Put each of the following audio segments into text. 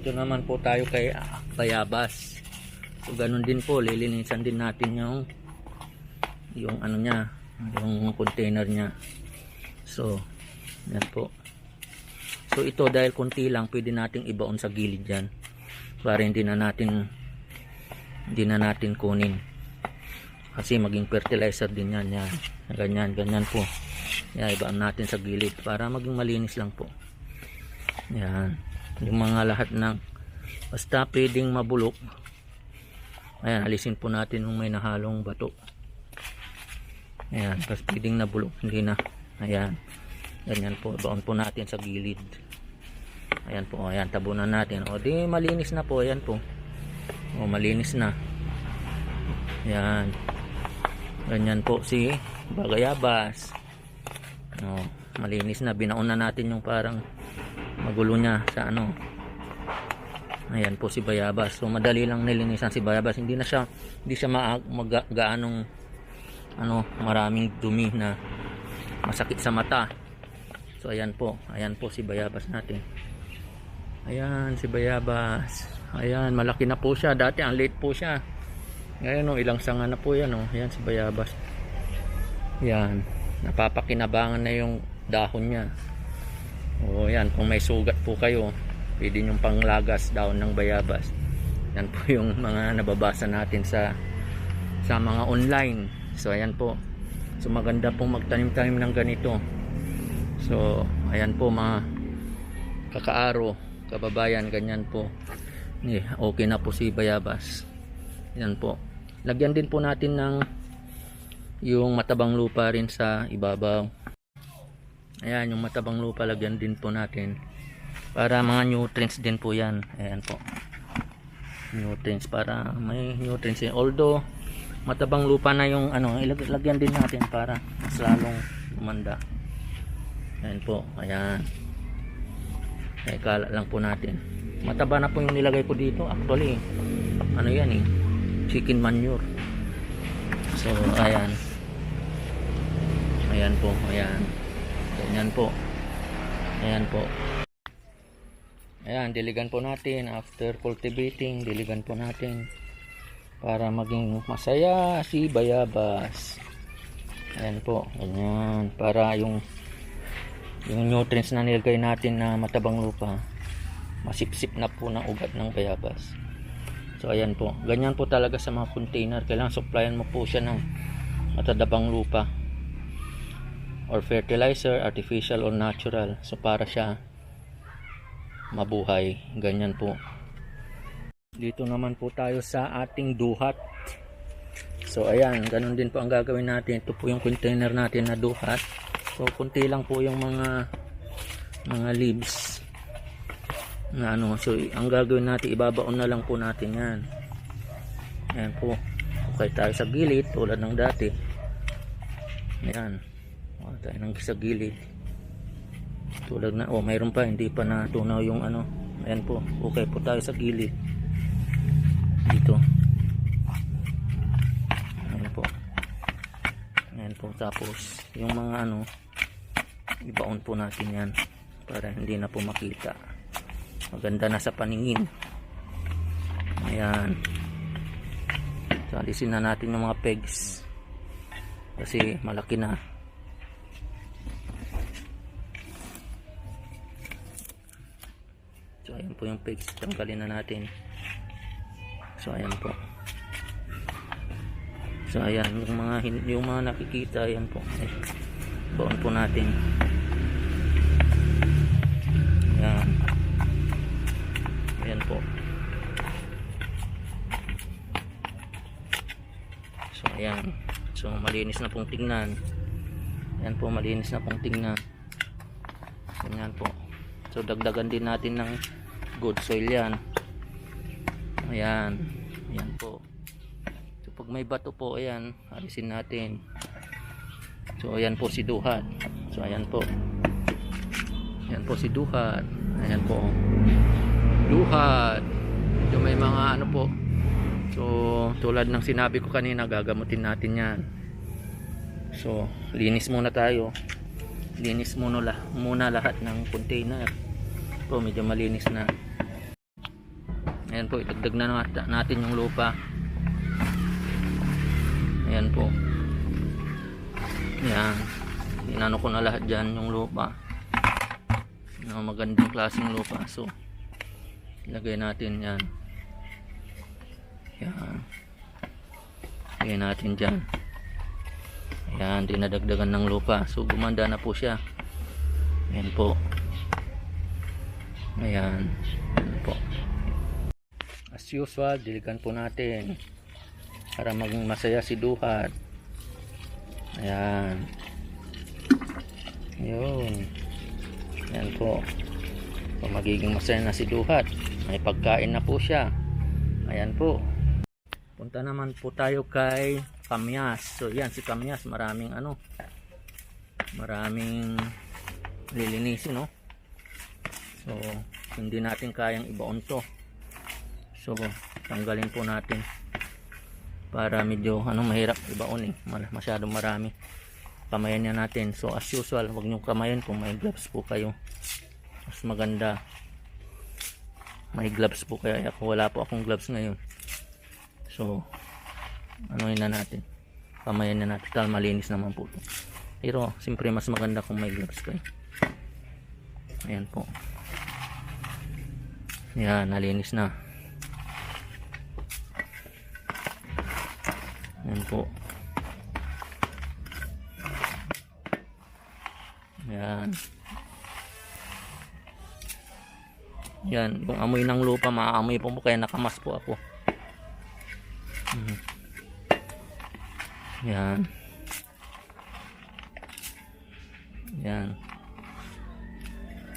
Ito naman po tayo kay bayabas. So ganun din po, lilinisan din natin yung ano niya, yung container niya. So yan po. So ito dahil konti lang, pwede nating ibaon sa gilid yan para hindi na natin kunin. Kasi maging fertilizer din yan. Ganyan po. Yan, ibaan natin sa gilid para maging malinis lang po. Yan. Yung mga lahat ng basta pwedeng mabulok. Ayan, alisin po natin yung may nahalong bato. Ayan, tapos pwedeng nabulok. Hindi na. Ayan. Ganyan po. Ibaan po natin sa gilid. Ayan po. Ayan, tabunan natin. O di malinis na po. Ayan po. O malinis na. Ayan. Ganyan po si bagayabas. O, malinis na. Binaon na natin yung parang magulo niya sa ano. Ayan po si bayabas. So madali lang nilinisan si bayabas. Hindi siya gaanong maraming dumi na masakit sa mata. So ayan po si bayabas natin. Ayan si bayabas. Ayan, malaki na po siya. Dati ang late po siya. Ngayon ilang sanga na po yan Ayan si bayabas. Ayan, napapakinabangan na yung dahon niya. O yan, kung may sugat po kayo, pwede nyo panglagas daon ng bayabas. Yan po yung mga nababasa natin sa mga online. So ayan po. So maganda pong magtanim-tanim ng ganito. So ayan po mga kakaaro, kababayan, ganyan po. Okay na po si bayabas. Yan po. Lagyan din po natin ng yung matabang lupa rin sa ibabaw. Ayan, yung matabang lupa lagyan din po natin para mga nutrients din po yan. Ayan po, nutrients, para may nutrients yan. Although matabang lupa na yung lagyan din natin para mas lalong lumanda. Ayan po, ayan. Kala lang po natin. Mataba na po yung nilagay ko dito. Actually, yan chicken manure. So ayan. Ayan po, ayan. Ganyan po. Ayan po. Ayan, diligan po natin. After cultivating, diligan po natin para maging masaya si bayabas. Ayan po. Ganyan. Para yung nutrients na nilagay natin na matabang lupa, masipsip na po ng ugat ng bayabas. So ayan po. Ganyan po talaga sa mga container. Kailangan supplyan mo po siya ng matabang lupa or fertilizer, artificial or natural. So para siya mabuhay. Ganyan po. Dito naman po tayo sa ating duhat. So ayan, ganun din po ang gagawin natin. Ito po yung container natin na duhat. So kunti lang po yung mga leaves na So ang gagawin natin, ibabaon na lang po natin yan. Ayan po. Okay tayo sa gilid tulad ng dati. Ayan. Tayo nang sa gilid tulad na mayroon pa, hindi pa natunaw yung ayan po, okay po tayo sa gilid dito. Ayan po, tapos yung mga ibaon po natin yan para hindi na po makita, maganda na sa paningin. Ayan, so alisin na natin yung mga pegs kasi malaki na. So ayan po yung pegs, tanggalin na natin. So ayan po. So ayan, yung mga nakikita, ayan po. Baon po natin. Ayan. Ayan po. So ayan. So malinis na pong tingnan. Ayan po, malinis na pong tingnan. Ganyan po. So dagdagan din natin ng good soil yan. Ayan. Ayan po. So pag may bato po, ayan, alisin natin. So ayan po si duhat. So ayan po. Ayan po si duhat. Ayan po. Duhat. So may mga po. So tulad ng sinabi ko kanina, gagamutin natin yan. So linis muna tayo. Linis muna lahat ng container. Ito medyo malinis na. Ayan po, idagdag na natin yung lupa. Ayan po. Ayan. Inano ko na lahat dyan yung lupa. Magandang klaseng lupa. So, ilagay natin yan. Ayan. Ilagay natin dyan. Ayan, dinadagdagan ng lupa. So, gumanda na po siya. Ayan po. Ayan. Ayan po. As usual, diligan po natin para maging masaya si Duhat. Ayan. Yun. Ayan po. So, magiging masaya na si Duhat. May pagkain na po siya. Ayan po. Punta naman po tayo kay Kamyas. So yan si Kamyas, maraming lilinisin, no? So hindi natin kayang ibaon to. So tanggalin po natin para medyo mahirap ibaon masyadong marami. Kamayan niya natin. So as usual, huwag niyo kamayan kung may gloves po kayo. Mas maganda. May gloves po kayo. Ako wala po akong gloves ngayon. So na natin. Kamayan na natin. Tal malinis naman po ito. Pero siyempre mas maganda kung may gloves kayo. Ayan po. Yan, nalinis na. Ayan po. Yan. Yan, yung amoy ng lupa, maaamoy po kaya nakamas po ako. Yan. Yan.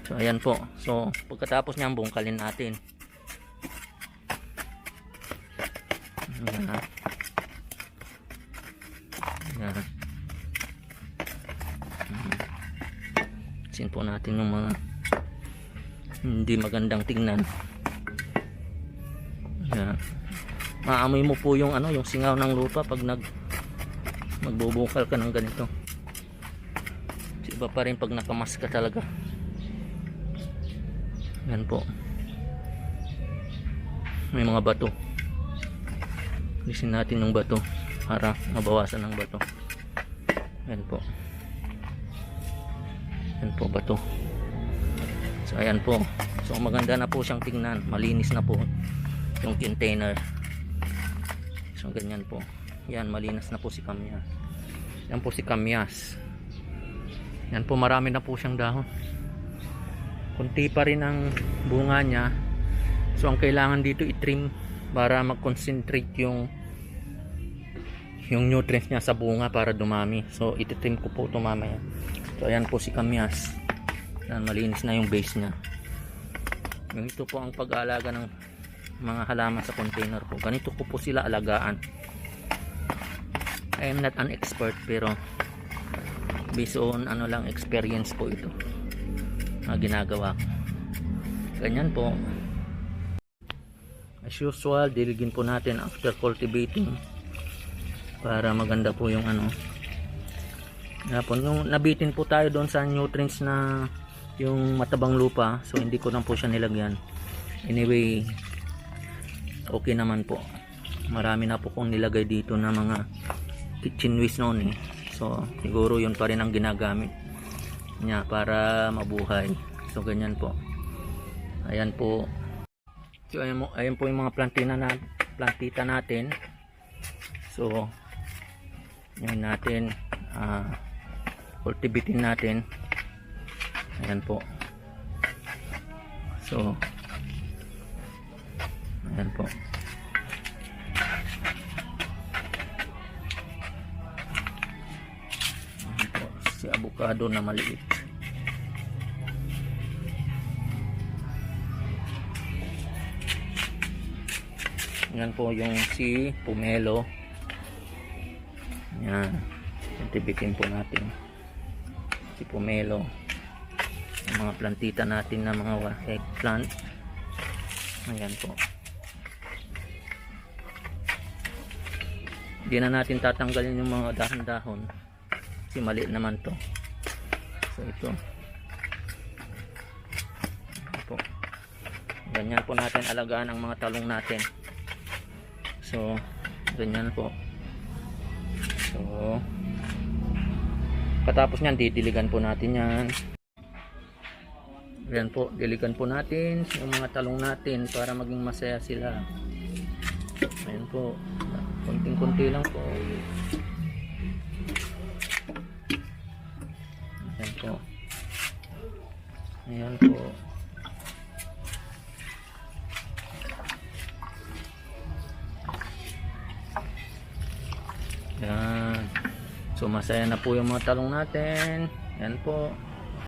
So ayan po. So pagkatapos niyan, bungkalin natin. Yan. Yan. Sin po natin yung mga hindi magandang tingnan. Yan. Maamoy mo po yung yung singaw ng lupa pag magbubungkal ka ng ganito. Iba pa rin pag nakamas ka talaga. Yan po. May mga bato. Lisin natin yung bato para mabawasan ng bato. Yan po. Yan po bato. So ayan po. So maganda na po siyang tingnan. Malinis na po yung container. So ganyan po. Yan, malinis na po si Kamyas. Yan po si Kamyas. Yan po, marami na po siyang dahon. Kunti pa rin ang bunga niya. So ang kailangan dito i-trim para mag-concentrate yung nutrients niya sa bunga para dumami. So iti-trim ko po ito mamaya. So ayan po si Kamyas. Yan, malinis na yung base niya. Ganito po ang pag-aalaga ng mga halaman sa container po. Ganito ko po sila alagaan. I am not an expert pero based on lang experience po ito na ginagawa ko. Ganyan po. As usual, diligin po natin after cultivating para maganda po yung yung nabitin po tayo doon sa nutrients na yung matabang lupa, so hindi ko na po siya nilagyan. Anyway, okay naman po. Marami na po kong nilagay dito na mga kitchen waste noon so siguro yun pa rin ang ginagamit niya para mabuhay. So ganyan po. Ayan po. So ayan po yung mga plantita natin. So yan natin cultivating natin. Ayan po. So ayan po. Si avocado na maliit. Yan po yung si pomelo. Yan. Cultivating po natin si pomelo. Yung mga plantita natin na mga eggplant. Ayan po. Hindi na natin tatanggalin yung mga dahon-dahon kasi maliit naman to. So ito po. Ganyan po natin alagaan ang mga talong natin. So, ganyan po. So, katapos nyan, didiligan po natin yan. Ayan po, diligan po natin yung mga talong natin para maging masaya sila. Ayan po, konting-konti lang po. Ayan po. Ayan po. Ayan. So masaya na po yung mga talong natin. Ayan po.